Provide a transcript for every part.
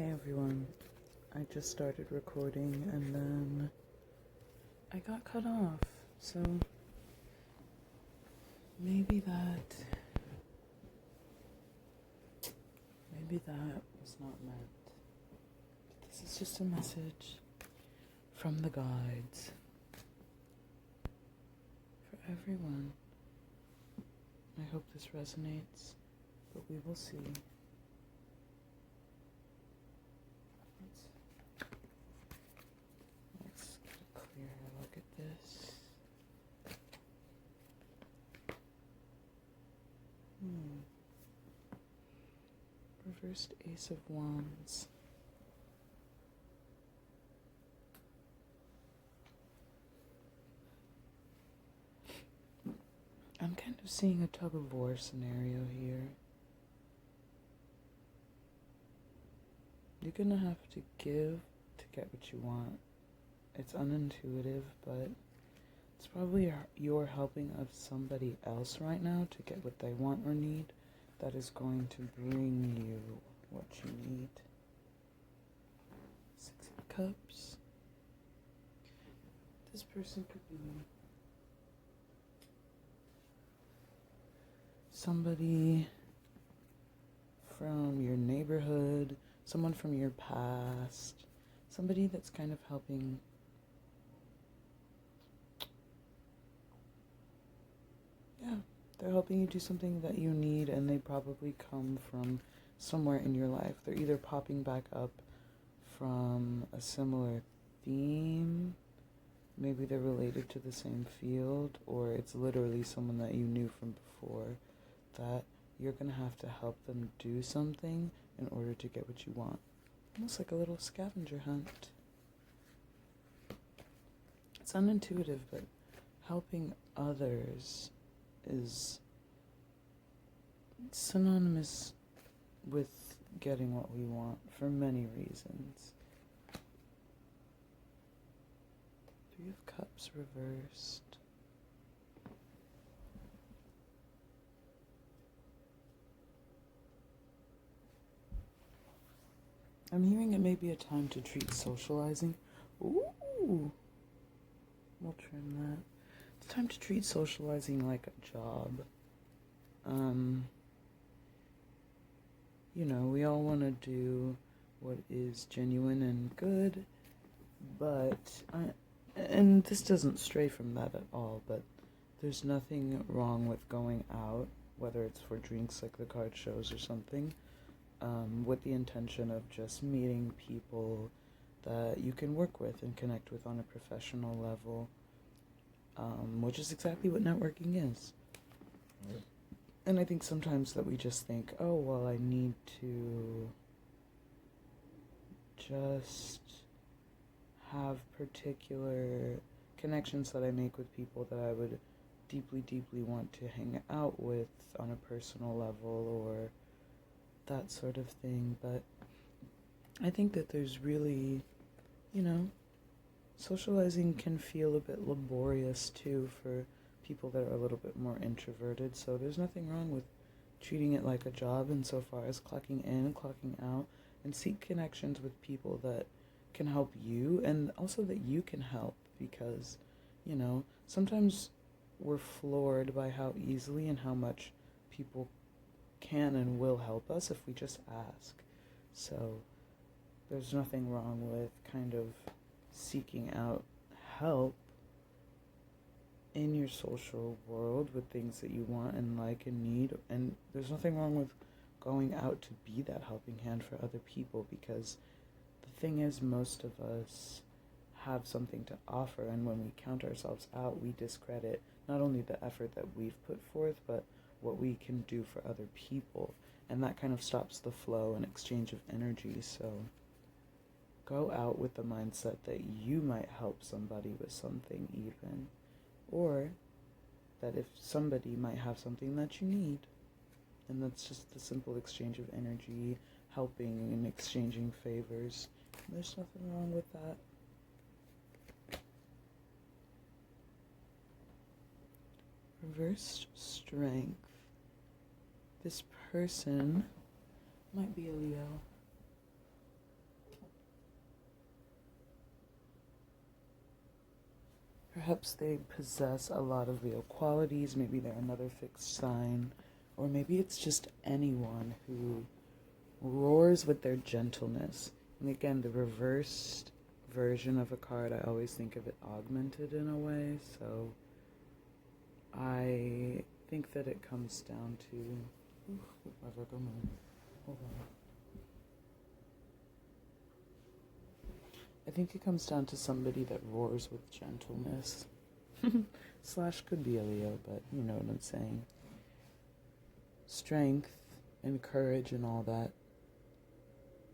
Hey everyone, I just started recording and then I got cut off, so maybe that was not meant. This is just a message from the guides for everyone. I hope this resonates, but we will see. Let's get a clearer look at this. Reversed Ace of Wands. I'm kind of seeing a tug of war scenario here. You're gonna have to give to get what you want. It's unintuitive, but it's probably you're helping of somebody else right now to get what they want or need that is going to bring you what you need. 6 of Cups. This person could be somebody from your neighborhood, someone from your past, somebody that's kind of helping they're helping you do something that you need, and they probably come from somewhere in your life. They're either popping back up from a similar theme, maybe they're related to the same field, or it's literally someone that you knew from before that you're going to have to help them do something in order to get what you want. Almost like a little scavenger hunt. It's unintuitive, but helping others is synonymous with getting what we want for many reasons. 3 of Cups reversed. I'm hearing it may be a time to treat socializing. Ooh! We'll trim that. It's time to treat socializing like a job. We all want to do what is genuine and good, and this doesn't stray from that at all, but there's nothing wrong with going out, whether it's for drinks like the card shows or something, with the intention of just meeting people that you can work with and connect with on a professional level, which is exactly what networking is. Right. And I think sometimes that we just think, oh, well, I need to just have particular connections that I make with people that I would deeply, deeply want to hang out with on a personal level or that sort of thing. But I think that there's really, socializing can feel a bit laborious too for people that are a little bit more introverted. So there's nothing wrong with treating it like a job insofar as clocking in and clocking out, and seek connections with people that can help you and also that you can help, because, sometimes we're floored by how easily and how much people can and will help us if we just ask. So there's nothing wrong with kind of seeking out help in your social world with things that you want and like and need, and there's nothing wrong with going out to be that helping hand for other people, because the thing is, most of us have something to offer, and when we count ourselves out, we discredit not only the effort that we've put forth, but what we can do for other people, and that kind of stops the flow and exchange of energy. So go out with the mindset that you might help somebody with something even, or that if somebody might have something that you need, and that's just the simple exchange of energy, helping and exchanging favors. There's nothing wrong with that. Reversed Strength. This person might be a Leo. Perhaps they possess a lot of Leo qualities. Maybe they're another fixed sign. Or maybe it's just anyone who roars with their gentleness. And again, the reversed version of a card, I always think of it augmented in a way. So I think that it comes down to... my Virgo moon. Hold on. I think it comes down to somebody that roars with gentleness. Slash could be a Leo, but you know what I'm saying. Strength and courage and all that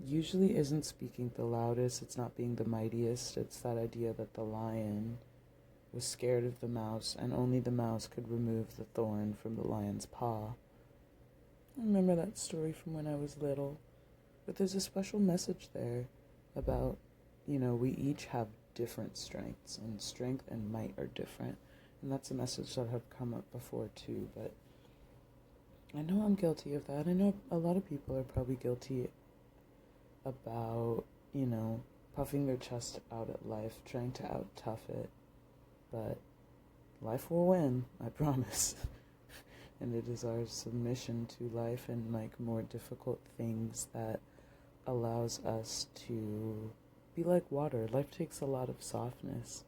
usually isn't speaking the loudest. It's not being the mightiest. It's that idea that the lion was scared of the mouse and only the mouse could remove the thorn from the lion's paw. I remember that story from when I was little. But there's a special message there about, you know, we each have different strengths, and strength and might are different. And that's a message that had come up before too, but I know I'm guilty of that. I know a lot of people are probably guilty about, you know, puffing their chest out at life, trying to out-tough it, but life will win, I promise. And it is our submission to life and like more difficult things that allows us to be like water. Life takes a lot of softness,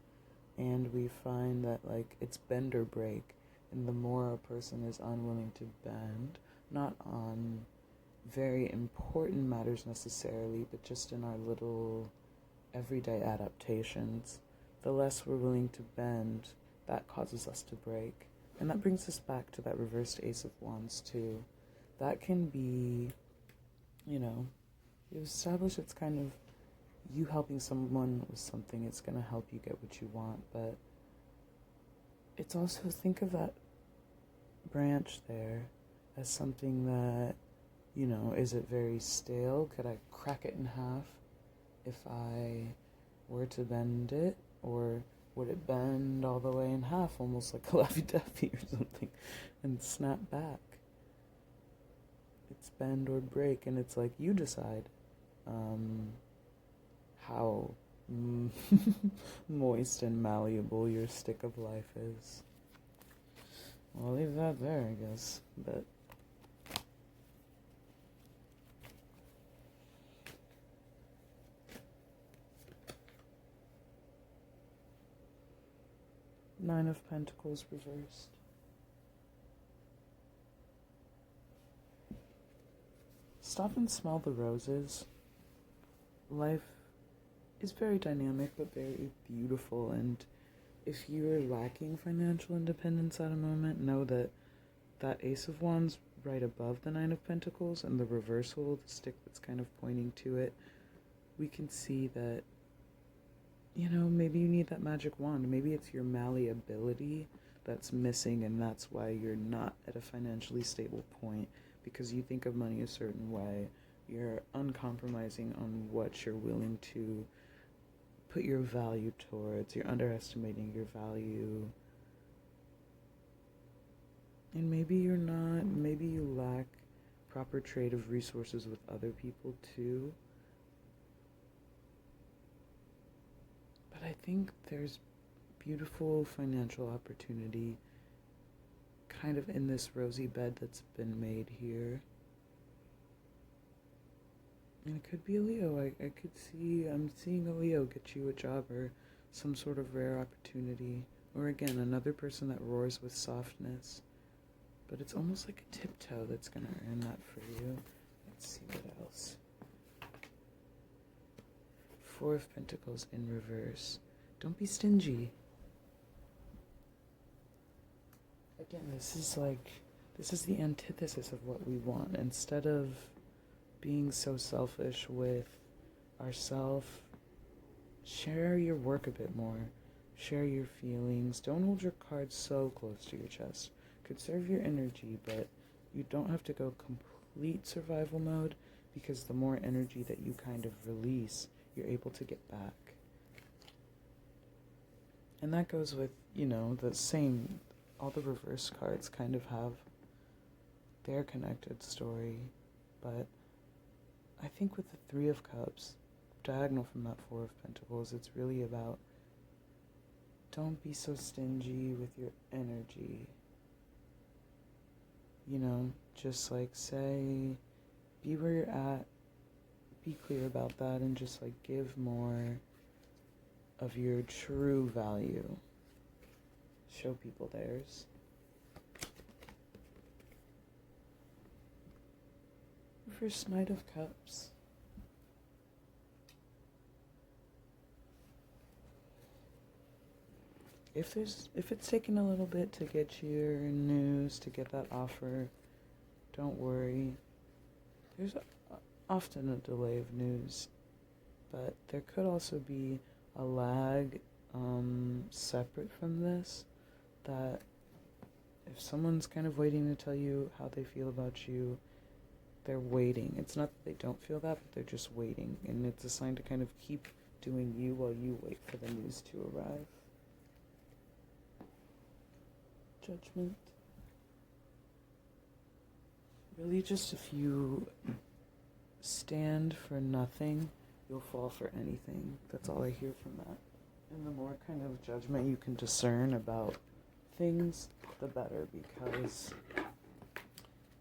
and we find that like it's bend or break, and the more a person is unwilling to bend, not on very important matters necessarily, but just in our little everyday adaptations, the less we're willing to bend, that causes us to break. And that brings us back to that reversed Ace of Wands too. That can be, you know, you establish it's kind of you helping someone with something. It's going to help you get what you want, but it's also, think of that branch there as something that, you know, is it very stale? Could I crack it in half if I were to bend it? Or would it bend all the way in half, almost like a Laffy Taffy or something, and snap back? It's bend or break, and it's like you decide how moist and malleable your stick of life is. I'll leave that there, I guess, but Nine of Pentacles reversed. Stop and smell the roses. Life is very dynamic, but very beautiful, and if you are lacking financial independence at a moment, know that that Ace of Wands right above the Nine of Pentacles and the reversal, the stick that's kind of pointing to it, we can see that, you know, maybe you need that magic wand. Maybe it's your malleability that's missing, and that's why you're not at a financially stable point, because you think of money a certain way. You're uncompromising on what you're willing to put your value towards. You're underestimating your value. And maybe you're not. Maybe you lack proper trade of resources with other people too. But I think there's beautiful financial opportunity kind of in this rosy bed that's been made here. And it could be a Leo. I'm seeing a Leo get you a job or some sort of rare opportunity. Or again, another person that roars with softness. But it's almost like a tiptoe that's going to earn that for you. Let's see what else. Four of Pentacles in reverse. Don't be stingy. Again, this is the antithesis of what we want. Instead of being so selfish with ourselves, share your work a bit more. Share your feelings. Don't hold your cards so close to your chest. Conserve your energy, but you don't have to go complete survival mode, because the more energy that you kind of release, you're able to get back. And that goes with, you know, the same, all the reverse cards kind of have their connected story, but I think with the Three of Cups, diagonal from that Four of Pentacles, it's really about don't be so stingy with your energy. You know, just like say, be where you're at, be clear about that, and just like give more of your true value. Show people theirs. First Knight of Cups. If it's taken a little bit to get your news, to get that offer, don't worry. There's often a delay of news, but there could also be a lag separate from this, that if someone's kind of waiting to tell you how they feel about you, they're waiting. It's not that they don't feel that, but they're just waiting, and it's a sign to kind of keep doing you while you wait for the news to arrive. Judgment. Really, just if you stand for nothing, you'll fall for anything. That's all I hear from that. And the more kind of judgment you can discern about things, the better, because,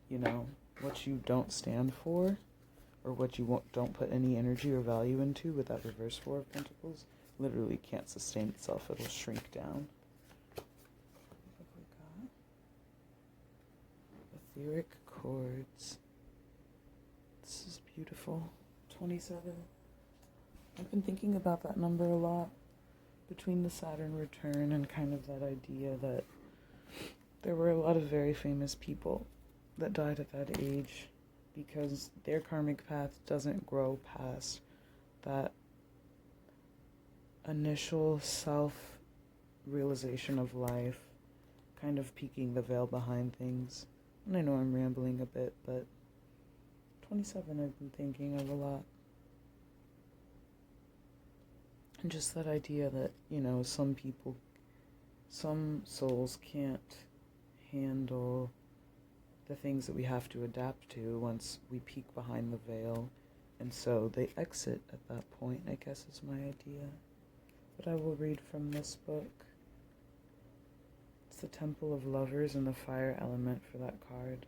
you know, what you don't stand for, or what you don't put any energy or value into with that reverse Four of Pentacles, literally can't sustain itself. It'll shrink down. What have we got? Etheric chords. This is beautiful. 27. I've been thinking about that number a lot, between the Saturn return and kind of that idea that there were a lot of very famous people that died at that age because their karmic path doesn't grow past that initial self-realization of life, kind of peeking the veil behind things. And I know I'm rambling a bit, but 27 I've been thinking of a lot. And just that idea that, you know, some souls can't handle the things that we have to adapt to once we peek behind the veil. And so they exit at that point, I guess is my idea. But I will read from this book. It's the Temple of Lovers, and the fire element for that card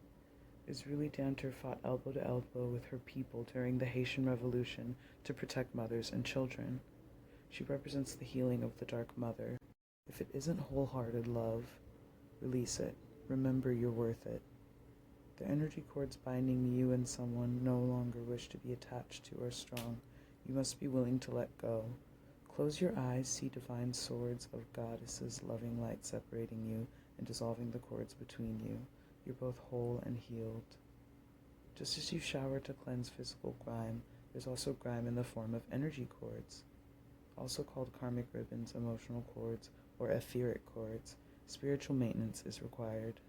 is Really Danter fought elbow to elbow with her people during the Haitian Revolution to protect mothers and children. She represents the healing of the Dark Mother. If it isn't wholehearted love, release it. Remember you're worth it. The energy cords binding you and someone no longer wish to be attached to are strong. You must be willing to let go. Close your eyes, see divine swords of goddesses' loving light separating you and dissolving the cords between you. You're both whole and healed. Just as you shower to cleanse physical grime, there's also grime in the form of energy cords. Also called karmic ribbons, emotional cords, or etheric cords, spiritual maintenance is required.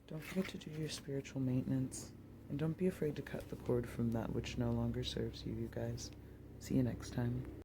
Don't forget to do your spiritual maintenance, and don't be afraid to cut the cord from that which no longer serves you, you guys. See you next time.